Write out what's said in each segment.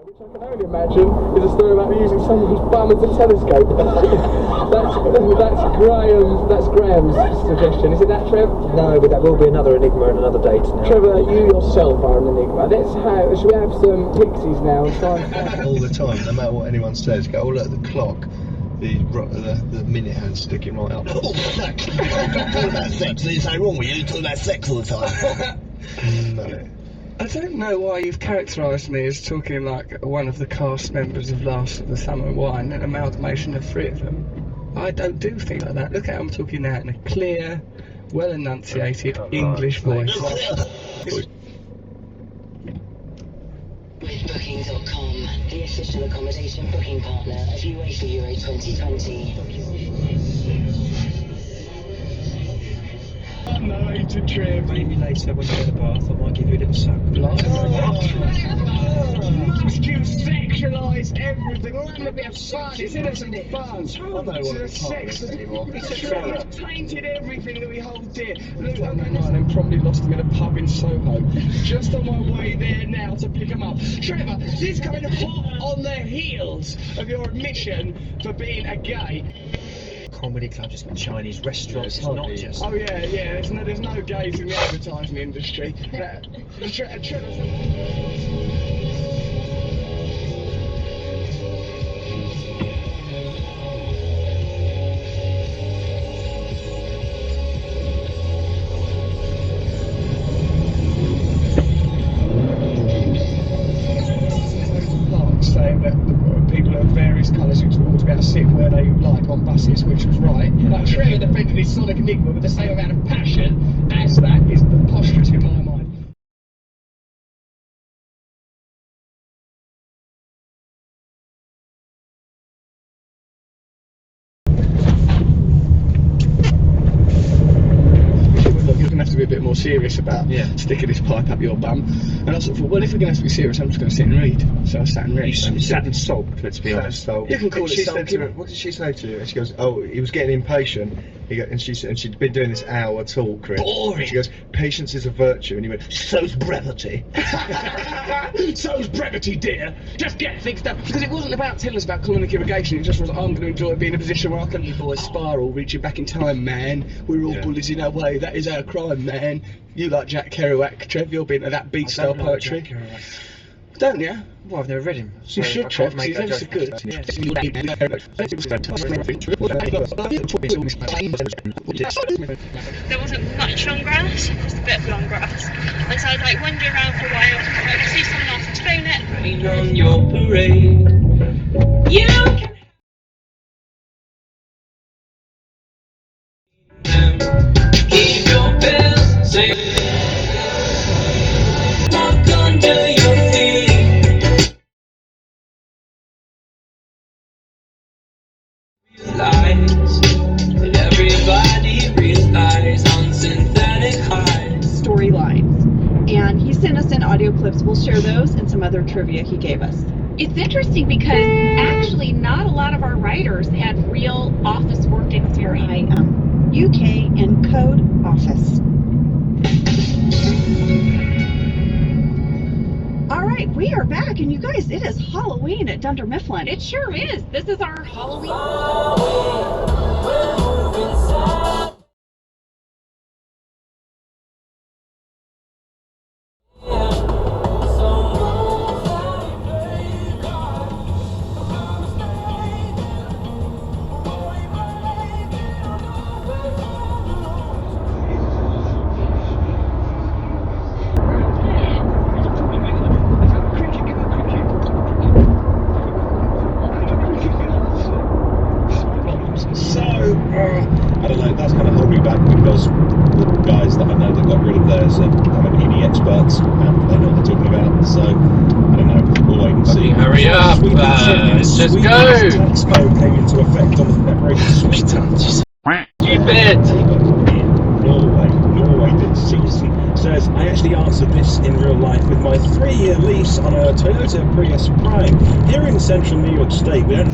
Which I can only imagine is a story about using someone's bum as a telescope. that's Graham's suggestion. Is it that, Trev? No, but that will be another enigma and another date now. Trevor, you yourself are an enigma. Should we have some pixies now and try and find all the time, no matter what anyone says, go, oh look at the clock. The minute hand's sticking right up. Oh, sex! Talk about sex. There's something wrong with you. Talk about sex all the time. No. I don't know why you've characterised me as talking like one of the cast members of Last of the Summer Wine, an amalgamation of three of them. I don't do things like that. Look at how I'm talking now in a clear, well-enunciated English voice. With Booking.com, the official accommodation booking partner of UEFA Euro 2020. Later, Trev. Maybe later when you get a bath, I might give you a little suck. You sexualise everything. We're having a bit of fun. It's innocent fun. I don't know what it's sex anymore. It's tainted everything that we hold dear. Look, I then probably lost him in a pub in Soho. Just on my way there now to pick him up. Trevor, this is coming hot on the heels of your admission for being a gay. Comedy clubs, it's got Chinese restaurants, it's not just... Oh yeah, there's no gays in the advertising industry. Saying that people of various colours who ought to be able to sit where they like on buses, which was right. But Trevor defended his sonic enigma with the same amount of passion as that is preposterous in my mind. You're going to have to be a bit more serious about sticking this pipe up your bum. And I sort of thought, well, if we're going to have to be serious, I'm just going to sit and read. So I sat and read. You sat and sulked, let's be honest. You can call it sulking. What did she say to you? And she goes, oh, he was getting impatient. And she'd been doing this hour talk, Chris. Boring. She goes, patience is a virtue. And he went, So's brevity. So's brevity, dear. Just get things done. Because it wasn't about telling us about colonic irrigation. It just was, I'm going to enjoy being in a position where I can boys spiral, reaching back in time, man. We're all bullies in our way. That is our crime, man. You like Jack Kerouac, Trev. You're being to that beat style poetry. Don't you? Well, I've never read him. So you should, Trev, because he's ever so good. There wasn't much long grass, just a bit of long grass. And so I was like wandering around for a while, and I see someone else explain it. Rain on your parade. You can keep your bills safe. Walk under your feet. Realize that everybody relies on synthetic highs. Storylines. And he sent us in audio clips. We'll share those and some other trivia he gave us. It's interesting because actually not a lot of our writers had real office work experience. UK and Code Office. All right, we are back, and you guys, it is Halloween at Dunder Mifflin. It sure is. This is our Halloween. I don't know, that's kind of held me back because the guys that I know that got rid of theirs are kind of ED experts and they know what they're talking about, so I don't know, we'll wait and see. Hurry up, let's just go! Tax code came into effect on the February 20th. Keep it! Norway did. Citizen says, I actually answered this in real life with my 3-year lease on a Toyota Prius Prime here in central New York State. We don't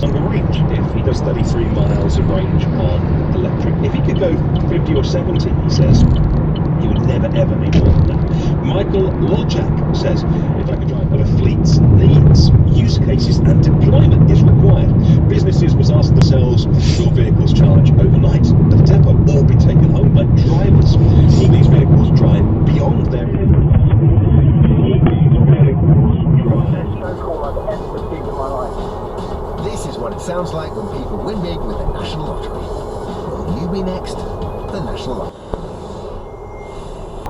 longer range if he does 33 miles of range on electric. If he could go 50 or 70, he says, he would never ever need more than that. My Michael Lojak says, if I could drive over fleets, needs, use cases and deployment is required. Businesses must ask themselves, will vehicles charge overnight at the depot or be taken home by drivers? Will these vehicles drive beyond their... This is what it sounds like when people win big with the National Lottery. Will you be next? The National Lottery.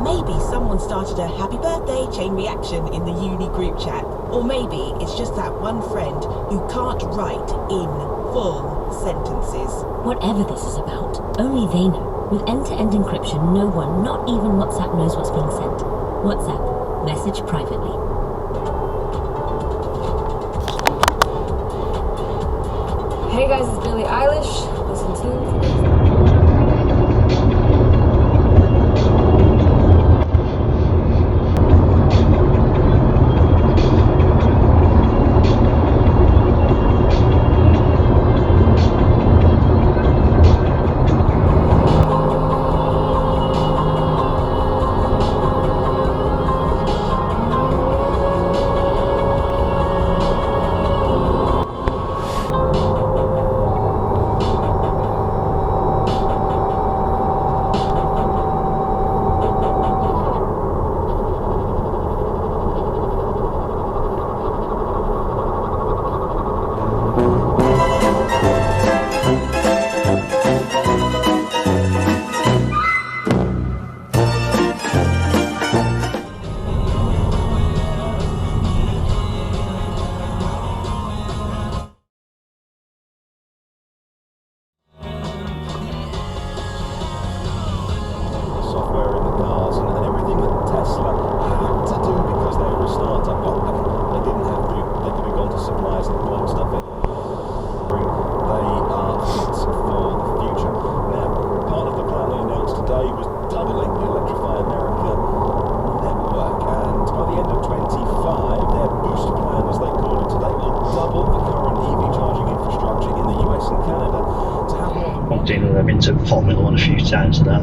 Maybe someone started a happy birthday chain reaction in the uni group chat. Or maybe it's just that one friend who can't write in full sentences. Whatever this is about, only they know. With end-to-end encryption, no one, not even WhatsApp, knows what's being sent. WhatsApp. Message privately. Hey guys, it's Billie Eilish. Listen to today's... software in the cars and everything that Tesla had to do because they were a startup. Well, they didn't have to. They could have gone to suppliers and bought stuff in. They are fit for the future. Now, part of the plan they announced today was doubling the Electrify America network, and by the end of 25, their boost plan, as they call it today, will double the current EV charging infrastructure in the US and Canada to have more. I've been into Formula One a few times now.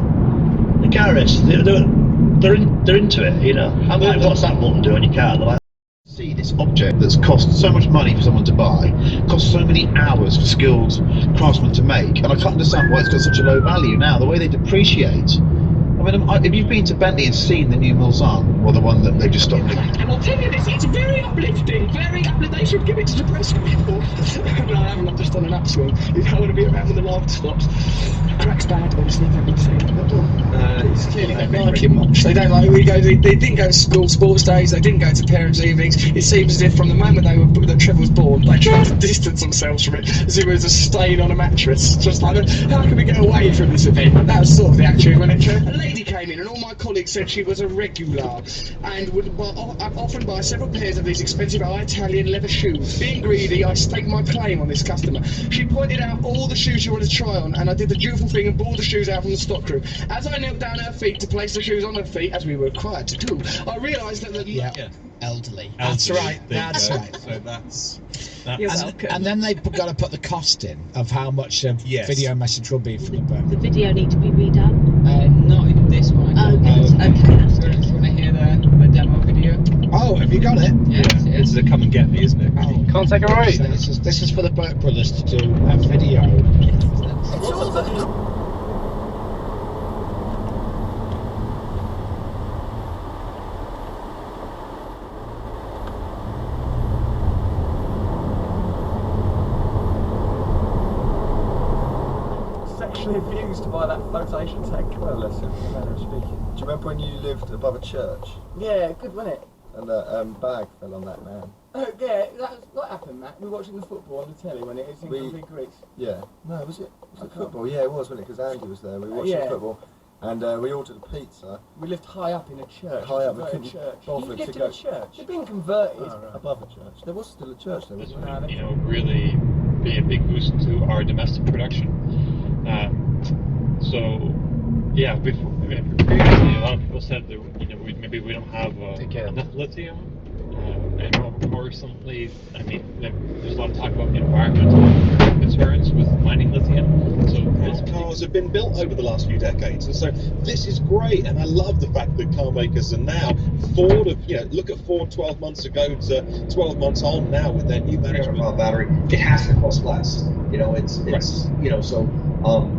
The cars, they're into it, you know. I'm like, what's that button do on your car? They're like, see this object that's cost so much money for someone to buy, cost so many hours for skilled craftsmen to make, and I can't understand why it's got such a low value now. The way they depreciate. I mean, if you've been to Bentley and seen the new Mulsanne, or the one that they just stopped making. And I'll tell you this, it's very uplifting, very uplifting. They should give it to depressed people. No, I haven't, I've just done an upswing. You don't want to be around when the light stops. Crack's bad, obviously, don't need to say that. It's clearly they don't like him much. They don't like, they didn't go to school sports days, they didn't go to parents' evenings. It seems as if from the moment that Trevor was born, they tried to distance themselves from it, as if it was a stain on a mattress. Just like, how can we get away from this event? That was sort of the attitude when a lady came in and all my colleagues said she was a regular and would often buy several pairs of these expensive Italian leather shoes. Being greedy, I staked my claim on this customer. She pointed out all the shoes she wanted to try on, and I did the dutiful thing and bought the shoes out from the stock room. As I knelt down at her feet to place the shoes on her feet, as we were required to do, I realised that elderly. That's right. That's right. So that's You're welcome. and then they've got to put the cost in of how much a video message will be for the book. The video need to be redone? Not in this one. Oh, good. Okay. Do you want to hear the demo video? Oh, have you got it? Yeah, It's a come and get me, isn't it? Oh, Can't take a right. so this is for the Burke brothers to do a video. It's all about Sexually abused by that flotation tank. Well, listen, in a manner of speaking. Do you remember when you lived above a church Yeah, good, wasn't it? and the bag fell on that man? Yeah, that's what happened, Matt. We were watching the football on the telly when it was in complete Greece. Yeah. No, was it football? Yeah, it was, wasn't it? Because Andy was there. We were watching yeah. football, and we ordered a pizza. We lived high up in a church. High up, we a couldn't church. bother You to lived in go. a church. You've been converted. Above a church. There was still a church there, wasn't there? You know, really be a big boost to our domestic production. So, yeah, previously a lot of people said that maybe we don't have enough lithium. I know, of course, I mean, there's a lot of talk about environmental concerns with mining lithium. So cars have been built over the last few decades, and so this is great. And I love the fact that car makers are now Ford. Look at Ford 12 months ago to 12 months on now with their new management. Battery. It has to cost less. So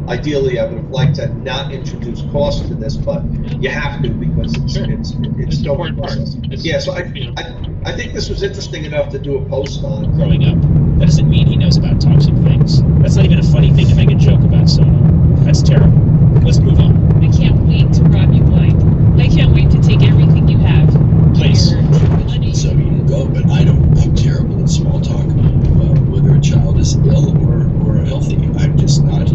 ideally, I would have liked to not introduce cost to this, but you have to because it's still important part. So I think this was interesting enough to do a post on. Growing up, that doesn't mean he knows about toxic things. That's not even a funny thing to make a joke about soda. That's terrible. Let's move on. I can't wait to rob you blind. I can't wait to take everything you have. Please. So you can go, but I'm terrible at small talk, whether a child is ill or healthy. I'm just not.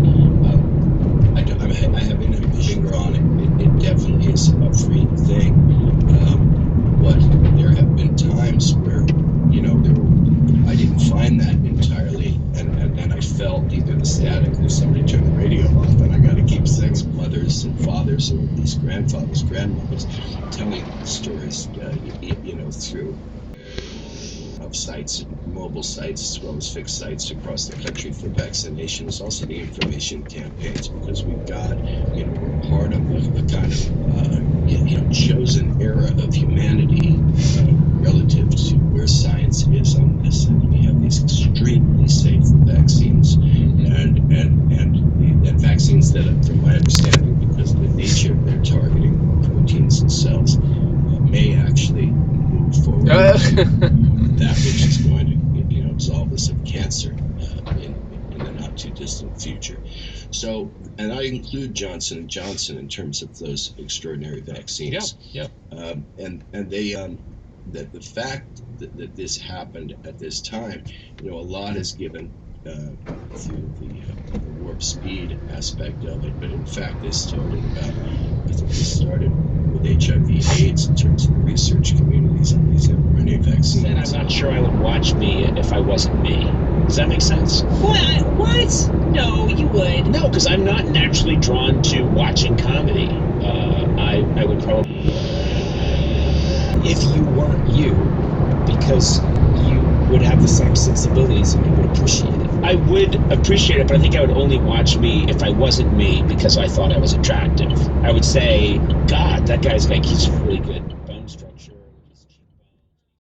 I have a finger on it. It definitely is a free thing. But there have been times where, I didn't find that entirely, and I felt either the static or somebody turned the radio off, and I got to keep saying mothers and fathers or at least grandfathers, grandmothers, telling stories, through sites, mobile sites, as well as fixed sites across the country for vaccinations, also the information campaigns, because we've got, we're part of a kind of, chosen era of humanity relative to where science is on this, and we have these extremely safe vaccines, and vaccines that, from my understanding, because of the nature of their targeting proteins and cells, may actually move forward that which is going to, absolve us of cancer in the not too distant future. So, and I include Johnson & Johnson in terms of those extraordinary vaccines. Yeah. And they, that the fact that this happened at this time, a lot is given through the warp speed aspect of it, but in fact they started with HIV/AIDS in terms of the research communities on these mRNA vaccines. And I'm not sure I would watch Me if I wasn't Me. Does that make sense? What? No, you would. No, because I'm not naturally drawn to watching comedy. I would probably... If you weren't you, because you would have the same sensibilities and you would appreciate it. I would appreciate it, but I think I would only watch Me if I wasn't Me because I thought I was attractive. I would say, God, that guy's like, he's really good.